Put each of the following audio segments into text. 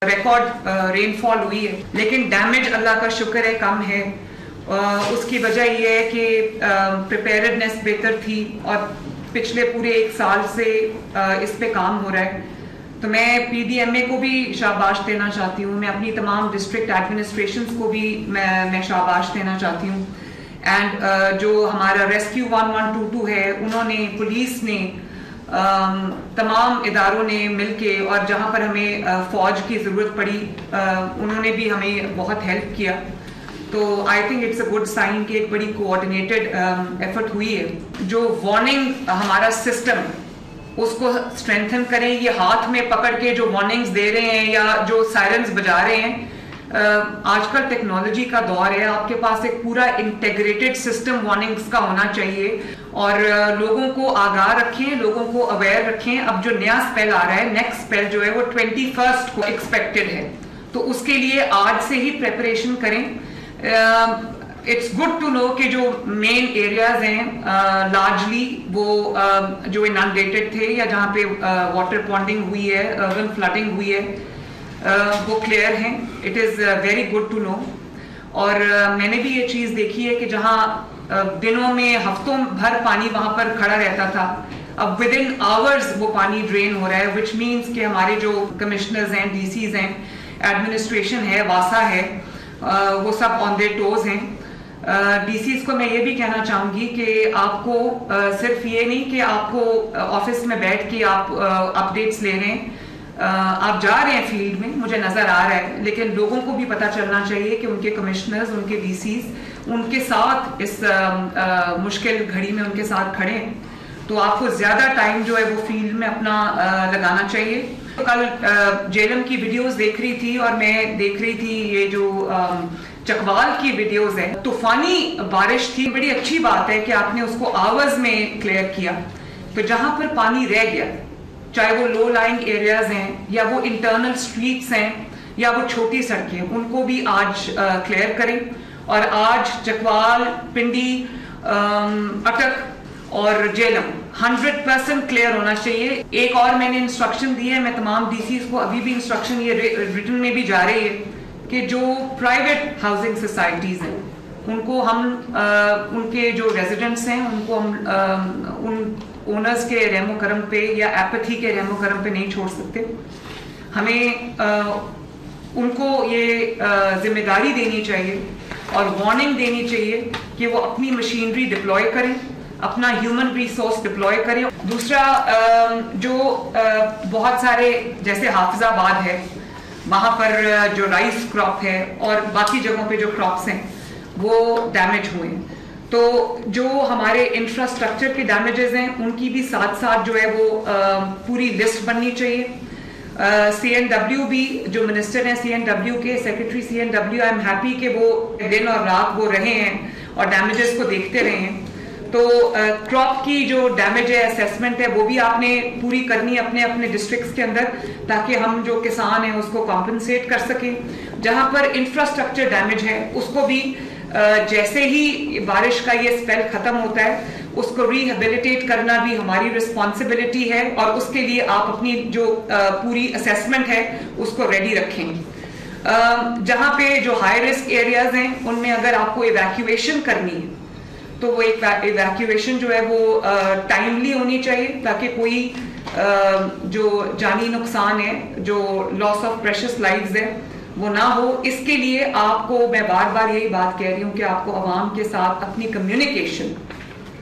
Record رین فال ہوئی ہے، لیکن ڈیمیج اللہ کا شکر ہے کم ہے۔ اس کی وجہ یہ ہے کہ پریپیئرڈنیس بہتر تھی اور پچھلے پورے 1 سال سے اس پہ کام ہو رہا ہے۔ تو میں پی ڈی ایم اے کو بھی شاباش دینا چاہتی ہوں، میں اپنی تمام ڈسٹرکٹ ایڈمنسٹریشنز کو بھی میں شاباش دینا چاہتی ہوں۔ اینڈ جو ہمارا ریسکیو 1122 ہے، انہوں نے، پولیس نے، تمام اداروں نے مل کے، اور جہاں پر ہمیں فوج کی ضرورت پڑی انہوں نے بھی ہمیں بہت ہیلپ کیا۔ تو I think it's a good sign کہ ایک بڑی کوآرڈینیٹڈ ایفرٹ ہوئی ہے۔ جو وارننگ ہمارا سسٹم، اس کو اسٹرینتھن کریں۔ یہ ہاتھ میں پکڑ کے جو وارننگز دے رہے ہیں یا جو سائرنز بجا رہے ہیں، آج کل ٹیکنالوجی کا دور ہے، آپ کے پاس ایک پورا انٹیگریٹڈ سسٹم وارننگز کا ہونا چاہیے، اور لوگوں کو آگاہ رکھیں، لوگوں کو اویئر رکھیں۔ اب جو نیا اسپیل آ رہا ہے، نیکسٹ اسپیل جو ہے وہ 21 کو ایکسپیکٹڈ ہے، تو اس کے لیے آج سے ہی پریپریشن کریں۔ اٹس گڈ ٹو نو کہ جو مین ایریاز ہیں لارجلی وہ جو انانڈیٹڈ تھے یا جہاں پہ واٹر پونڈنگ ہوئی ہے، اربن فلڈنگ ہوئی ہے، وہ کلیئر ہیں۔ It is very good to know. اور میں نے بھی یہ چیز دیکھی ہے کہ جہاں دنوں میں ہفتوں بھر پانی وہاں پر کھڑا رہتا تھا، اب ود ان آورز وہ پانی ڈرین ہو رہا ہے، وچ مینس کہ ہمارے جو کمشنرز ہیں، ڈی سیز ہیں، ایڈمنسٹریشن ہے، واسا ہے، وہ سب آن دیئر ٹوز ہیں۔ ڈی سیز کو میں یہ بھی کہنا چاہوں گی کہ آپ کو صرف یہ نہیں کہ آپ کو آفس میں بیٹھ کے آپ اپڈیٹس لے رہے ہیں، آپ جا رہے ہیں فیلڈ میں، مجھے نظر آ رہا ہے، لیکن لوگوں کو بھی پتہ چلنا چاہیے کہ ان کے کمشنرز، ان کے ڈی سیز ان کے ساتھ اس مشکل گھڑی میں ان کے ساتھ کھڑے ہیں۔ تو آپ کو زیادہ ٹائم جو ہے وہ فیلڈ میں اپنا لگانا چاہیے۔ کل جیلم کی ویڈیوز دیکھ رہی تھی، اور میں دیکھ رہی تھی یہ جو چکوال کی ویڈیوز ہے، طوفانی بارش تھی۔ بڑی اچھی بات ہے کہ آپ نے اس کو آورز میں کلیئر کیا۔ تو جہاں پر پانی رہ گیا، چاہے وہ لو لائنگ ایریاز ہیں یا وہ انٹرنل سٹریٹس ہیں یا وہ چھوٹی سڑکیں، ان کو بھی آج کلیئر کریں۔ اور آج چکوال، پنڈی، اٹک اور جیلم 100% کلیئر ہونا چاہیے۔ ایک اور میں نے انسٹرکشن دی ہے، میں تمام ڈی سیز کو ابھی بھی انسٹرکشن یہ ریٹن میں بھی جا رہی ہے کہ جو پرائیویٹ ہاؤسنگ سوسائٹیز ہیں، ان کو ہم ان کے جو ریزیڈنٹس ہیں ان کو ہم ان اونرز کے رحم و کرم پہ یا ایپتھی کے رحم و کرم پہ نہیں چھوڑ سکتے۔ ہمیں ان کو یہ ذمہ داری دینی چاہیے اور وارننگ دینی چاہیے کہ وہ اپنی مشینری ڈپلوائے کریں، اپنا ہیومن ریسورس ڈپلوائے کریں۔ دوسرا جو بہت سارے جیسے حافظ آباد ہے، وہاں پر جو رائس کراپ ہے اور باقی جگہوں پہ جو کراپس ہیں وہ ڈیمیج ہوئے ہیں، تو جو ہمارے انفراسٹرکچر کے ڈیمیجز ہیں ان کی بھی ساتھ ساتھ جو ہے وہ پوری لسٹ بننی چاہیے۔ سی این ڈبلیو بھی جو منسٹر ہیں، سی این ڈبلیو کے secretary C N W, I am happy کہ وہ دن اور رات وہ رہے ہیں اور ڈیمیجز کو دیکھتے رہے ہیں۔ تو کراپ کی جو ڈیمیج ہے، اسیسمنٹ ہے، وہ بھی آپ نے پوری کرنی ہے اپنے اپنے ڈسٹرکٹس کے اندر، تاکہ ہم جو کسان ہیں اس کو کمپنسیٹ کر سکیں۔ جہاں پر انفراسٹرکچر ڈیمیج ہے اس کو بھی جیسے ہی بارش کا یہ اسپیل ختم ہوتا ہے اس کو ریہیبلیٹیٹ کرنا بھی ہماری رسپانسبلٹی ہے، اور اس کے لیے آپ اپنی جو پوری اسیسمنٹ ہے اس کو ریڈی رکھیں۔ جہاں پہ جو ہائی رسک ایریاز ہیں ان میں اگر آپ کو ایویکیویشن کرنی ہے تو وہ ایویکیویشن جو ہے وہ ٹائملی ہونی چاہیے، تاکہ کوئی جو جانی نقصان ہے، جو لاس آف پریشس لائفز ہے، وہ نہ ہو۔ اس کے لیے آپ کو میں بار بار یہی بات کہہ رہی ہوں کہ آپ کو عوام کے ساتھ اپنی کمیونیکیشن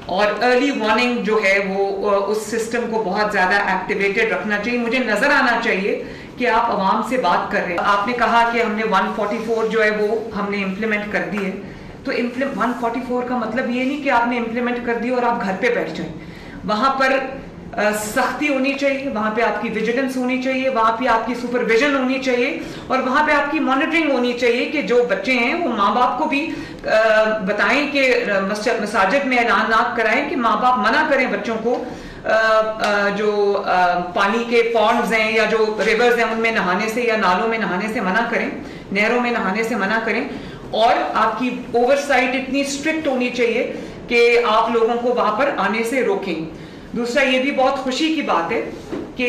اور ارلی وارننگ جو ہے وہ اس سسٹم کو بہت زیادہ ایکٹیویٹڈ رکھنا چاہیے۔ مجھے نظر آنا چاہیے کہ آپ عوام سے بات کر رہے ہیں۔ آپ نے کہا کہ ہم نے 144 جو ہے وہ ہم نے امپلیمنٹ کر دی ہے، تو 144 کا مطلب یہ نہیں کہ آپ نے امپلیمنٹ کر دی اور آپ گھر پہ بیٹھ جائیں۔ وہاں پر سختی ہونی چاہیے، وہاں پہ آپ کی ویجیلنس ہونی چاہیے، وہاں پہ آپ کی سپرویژن ہونی چاہیے، اور وہاں پہ آپ کی مانیٹرنگ ہونی چاہیے کہ جو بچے ہیں وہ ماں باپ کو بھی بتائیں کہ مساجد میں اعلانات کرائیں کہ ماں باپ منع کریں بچوں کو جو پانی کے پونڈز ہیں یا جو ریورز ہیں ان میں نہانے سے یا نالوں میں نہانے سے منع کریں، نہروں میں نہانے سے منع کریں۔ اور آپ کی اوور سائٹ اتنی اسٹرکٹ ہونی چاہیے کہ آپ لوگوں کو وہاں پر آنے سے روکیں۔ دوسرا یہ بھی بہت خوشی کی بات ہے کہ